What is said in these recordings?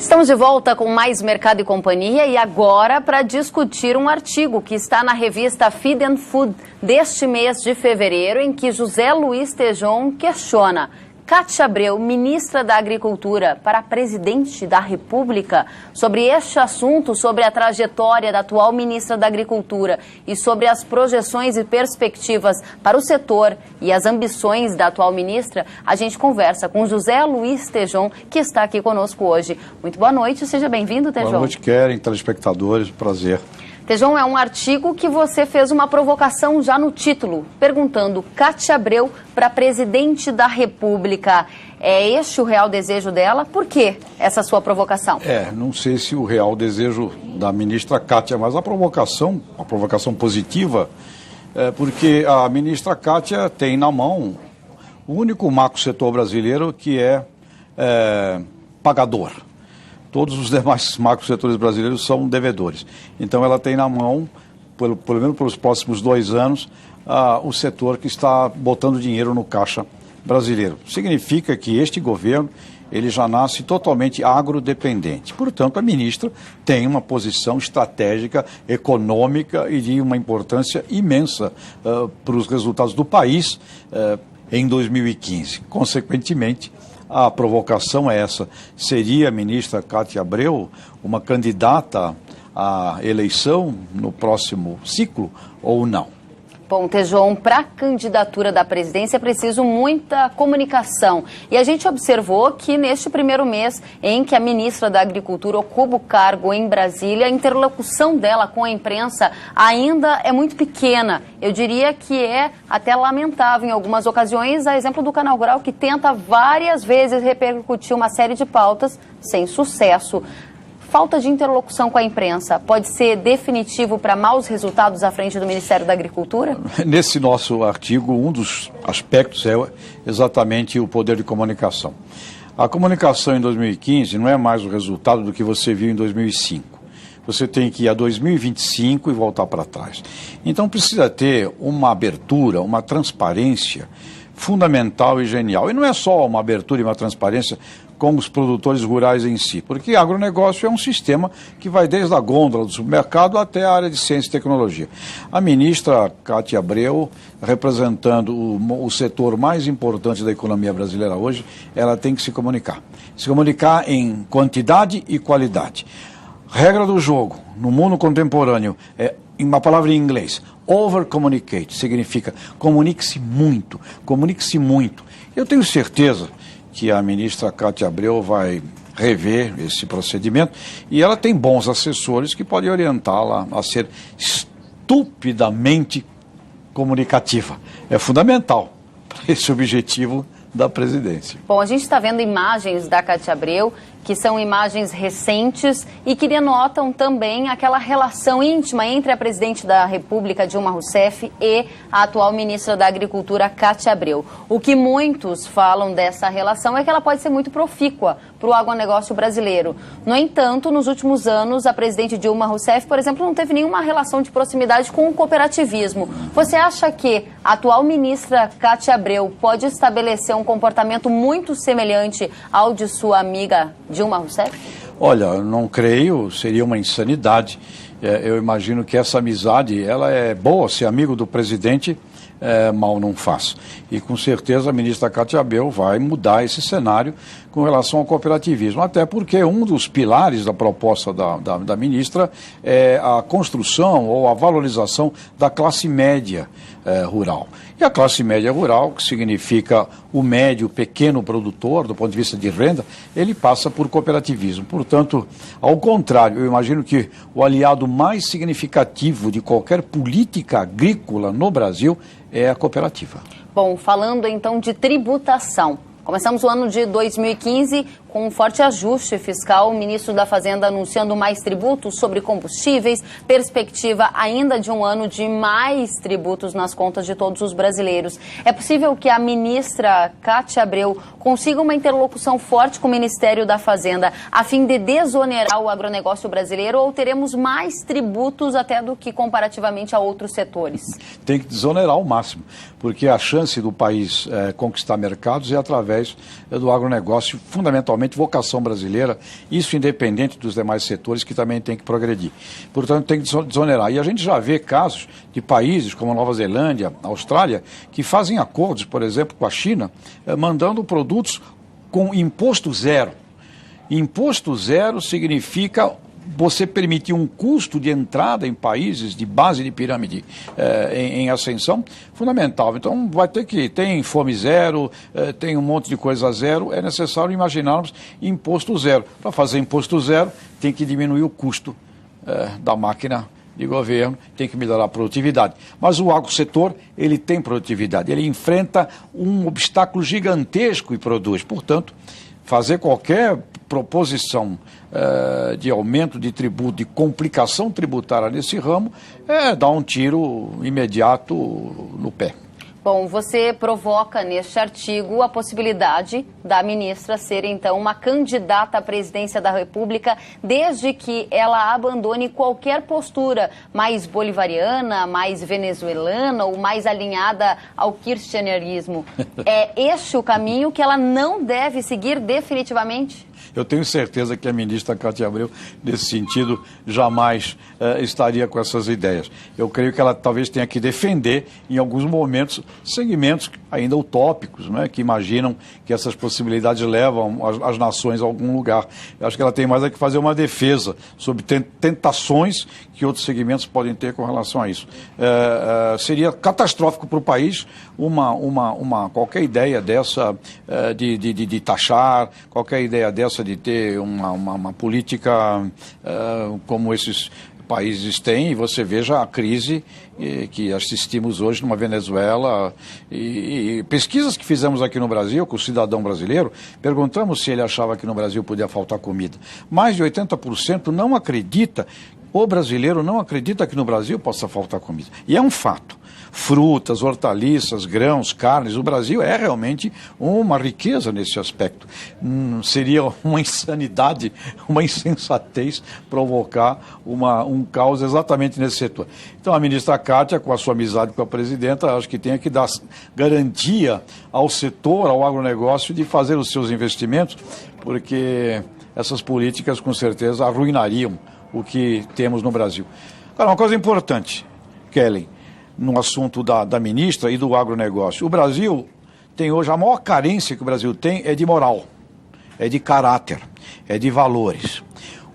Estamos de volta com mais Mercado e Companhia e agora para discutir um artigo que está na revista Feed and Food deste mês de fevereiro, em que José Luiz Tejon questiona Cátia Abreu, ministra da Agricultura, para presidente da República, sobre este assunto, sobre a trajetória da atual ministra da Agricultura e sobre as projeções e perspectivas para o setor e as ambições da atual ministra. A gente conversa com José Luiz Tejon, que está aqui conosco hoje. Muito boa noite, seja bem-vindo, Tejon. Boa noite, Keren, telespectadores, prazer. Tejon, é um artigo que você fez uma provocação já no título, perguntando Cátia Abreu para presidente da República. É este o real desejo dela? Por que essa sua provocação? Não sei se o real desejo da ministra Cátia, mas a provocação positiva, porque a ministra Cátia tem na mão o único macro setor brasileiro que é pagador. Todos os demais macro-setores brasileiros são devedores. Então, ela tem na mão, pelo menos pelos próximos 2 anos, o setor que está botando dinheiro no caixa brasileiro. Significa que este governo ele já nasce totalmente agrodependente. Portanto, a ministra tem uma posição estratégica, econômica e de uma importância imensa para os resultados do país em 2015. Consequentemente, a provocação é essa. Seria a ministra Cátia Abreu uma candidata à eleição no próximo ciclo ou não? Bom, Tejon, para a candidatura da presidência é preciso muita comunicação. E a gente observou que neste primeiro mês em que a ministra da Agricultura ocupa o cargo em Brasília, a interlocução dela com a imprensa ainda é muito pequena. Eu diria que é até lamentável em algumas ocasiões, a exemplo do Canal Rural, que tenta várias vezes repercutir uma série de pautas sem sucesso. Falta de interlocução com a imprensa pode ser definitivo para maus resultados à frente do Ministério da Agricultura? Nesse nosso artigo, um dos aspectos é exatamente o poder de comunicação. A comunicação em 2015 não é mais o resultado do que você viu em 2005. Você tem que ir a 2025 e voltar para trás. Então precisa ter uma abertura, uma transparência fundamental e genial. E não é só uma abertura e uma transparência com os produtores rurais em si, porque agronegócio é um sistema que vai desde a gôndola do supermercado até a área de ciência e tecnologia. A ministra Cátia Abreu, representando o setor mais importante da economia brasileira hoje, ela tem que se comunicar em quantidade e qualidade. Regra do jogo, no mundo contemporâneo, uma palavra em inglês, over-communicate, significa comunique-se muito, comunique-se muito. Eu tenho certeza que a ministra Cátia Abreu vai rever esse procedimento e ela tem bons assessores que podem orientá-la a ser estupidamente comunicativa. É fundamental para esse objetivo da presidência. Bom, a gente está vendo imagens da Cátia Abreu, que são imagens recentes e que denotam também aquela relação íntima entre a presidente da República, Dilma Rousseff, e a atual ministra da Agricultura, Cátia Abreu. O que muitos falam dessa relação é que ela pode ser muito profícua para o agronegócio brasileiro. No entanto, nos últimos anos, a presidente Dilma Rousseff, por exemplo, não teve nenhuma relação de proximidade com o cooperativismo. Você acha que a atual ministra Cátia Abreu pode estabelecer um comportamento muito semelhante ao de sua amiga Dilma Rousseff? Olha, não creio, seria uma insanidade. Eu imagino que essa amizade, ela é boa, ser amigo do presidente, mal não faz. E com certeza a ministra Cátia Abreu vai mudar esse cenário com relação ao cooperativismo, até porque um dos pilares da proposta da ministra é a construção ou a valorização da classe média rural. E a classe média rural, que significa o médio, pequeno produtor, do ponto de vista de renda, ele passa por cooperativismo. Portanto, ao contrário, eu imagino que o aliado mais significativo de qualquer política agrícola no Brasil é a cooperativa. Bom, falando então de tributação. Começamos o ano de 2015 com um forte ajuste fiscal, o ministro da Fazenda anunciando mais tributos sobre combustíveis, perspectiva ainda de um ano de mais tributos nas contas de todos os brasileiros. É possível que a ministra Cátia Abreu consiga uma interlocução forte com o Ministério da Fazenda a fim de desonerar o agronegócio brasileiro, ou teremos mais tributos até do que comparativamente a outros setores? Tem que desonerar ao máximo, porque a chance do país conquistar mercados é através do agronegócio, fundamentalmente realmente vocação brasileira, isso independente dos demais setores que também tem que progredir. Portanto, tem que desonerar. E a gente já vê casos de países como a Nova Zelândia, a Austrália, que fazem acordos, por exemplo, com a China, mandando produtos com imposto zero. Imposto zero significa você permitir um custo de entrada em países de base de pirâmide em ascensão fundamental. Então vai ter que, tem fome zero, tem um monte de coisa zero, é necessário imaginarmos imposto zero. Para fazer imposto zero tem que diminuir o custo da máquina de governo, tem que melhorar a produtividade. Mas o agrosetor, ele tem produtividade, ele enfrenta um obstáculo gigantesco e produz. Portanto, fazer qualquer proposição de aumento de tributo, de complicação tributária nesse ramo, dar um tiro imediato no pé. Bom, você provoca neste artigo a possibilidade da ministra ser, então, uma candidata à presidência da República, desde que ela abandone qualquer postura mais bolivariana, mais venezuelana ou mais alinhada ao kirchnerismo. É este o caminho que ela não deve seguir definitivamente? Eu tenho certeza que a ministra Cátia Abreu, nesse sentido, jamais estaria com essas ideias. Eu creio que ela talvez tenha que defender, em alguns momentos, segmentos ainda utópicos, né, que imaginam que essas possibilidades levam as nações a algum lugar. Eu acho que ela tem mais que fazer uma defesa sobre tentações que outros segmentos podem ter com relação a isso. Seria catastrófico para o país qualquer ideia dessa de taxar, qualquer ideia dessa de ter uma política como esses países têm, e você veja a crise que assistimos hoje numa Venezuela, e pesquisas que fizemos aqui no Brasil com o cidadão brasileiro, perguntamos se ele achava que no Brasil podia faltar comida. Mais de 80% não acredita, o brasileiro não acredita que no Brasil possa faltar comida. E é um fato. Frutas, hortaliças, grãos, carnes, o Brasil é realmente uma riqueza nesse aspecto. Seria uma insanidade, uma insensatez provocar um caos exatamente nesse setor. Então a ministra Cátia, com a sua amizade com a presidenta, acho que tem que dar garantia ao setor, ao agronegócio, de fazer os seus investimentos, porque essas políticas com certeza arruinariam o que temos no Brasil. Agora, uma coisa importante, Kellen, no assunto da ministra e do agronegócio. O Brasil tem hoje, a maior carência que o Brasil tem é de moral, é de caráter, é de valores.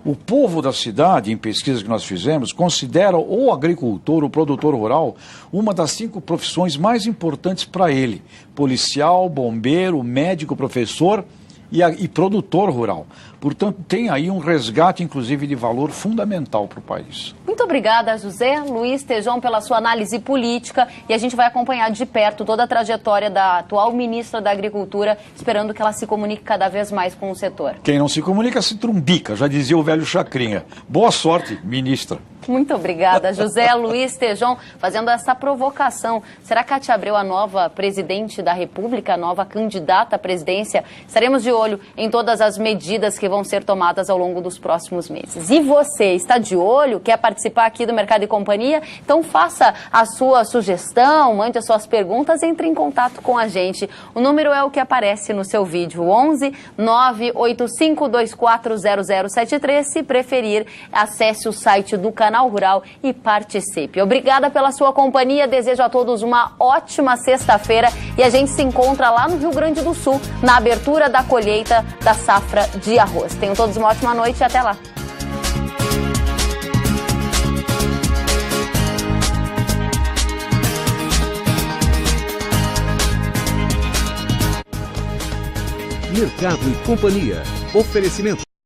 O povo da cidade, em pesquisas que nós fizemos, considera o agricultor, o produtor rural, uma das 5 profissões mais importantes para ele. Policial, bombeiro, médico, professor e produtor rural. Portanto, tem aí um resgate, inclusive, de valor fundamental para o país. Muito obrigada, José Luiz Tejon, pela sua análise política, e a gente vai acompanhar de perto toda a trajetória da atual ministra da Agricultura, esperando que ela se comunique cada vez mais com o setor. Quem não se comunica se trumbica, já dizia o velho Chacrinha. Boa sorte, ministra. Muito obrigada, José Luiz Tejon, fazendo essa provocação. Será Cátia Abreu a nova presidente da República, a nova candidata à presidência? Estaremos de olho em todas as medidas que vão ser tomadas ao longo dos próximos meses. E você, está de olho? Quer participar aqui do Mercado e Companhia? Então faça a sua sugestão, mande as suas perguntas, entre em contato com a gente. O número é o que aparece no seu vídeo, 11 985240073. Se preferir, acesse o site do Canal Rural e participe. Obrigada pela sua companhia, desejo a todos uma ótima sexta-feira e a gente se encontra lá no Rio Grande do Sul, na abertura da colheita da safra de arroz. Tenham todos uma ótima noite e até lá. Mercado e Companhia. Oferecimento.